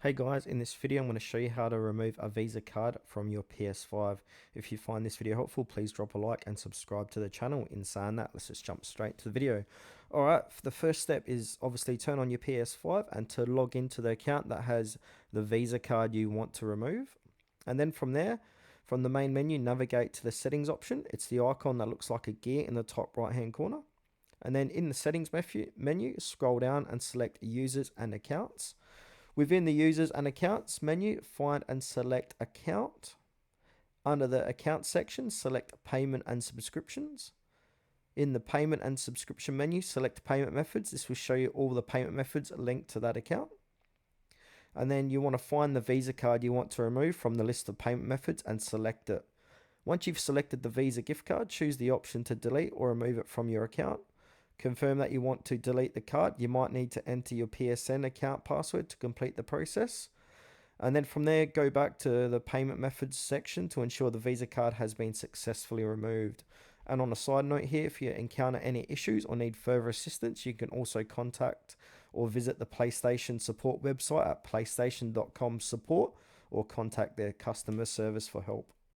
Hey guys, in this video I'm going to show you how to remove a Visa card from your PS5. If you find this video helpful, please drop a like and subscribe to the channel. In saying that, let's just jump straight to the video. Alright, the first step is obviously turn on your PS5 and to log into the account that has the Visa card you want to remove. And then from there, from the main menu, navigate to the settings option. It's the icon that looks like a gear in the top right hand corner. And then in the settings menu, scroll down and select users and accounts. Within the users and accounts menu, find and select account. Under the account section, select payment and subscriptions. In the payment and subscription menu, select payment methods. This will show you all the payment methods linked to that account. And then you want to find the Visa card you want to remove from the list of payment methods and select it. Once you've selected the Visa gift card, choose the option to delete or remove it from your account. Confirm that you want to delete the card. You might need to enter your PSN account password to complete the process. And then from there, go back to the payment methods section to ensure the Visa card has been successfully removed. And on a side note here, if you encounter any issues or need further assistance, you can also contact or visit the PlayStation support website at playstation.com support or contact their customer service for help.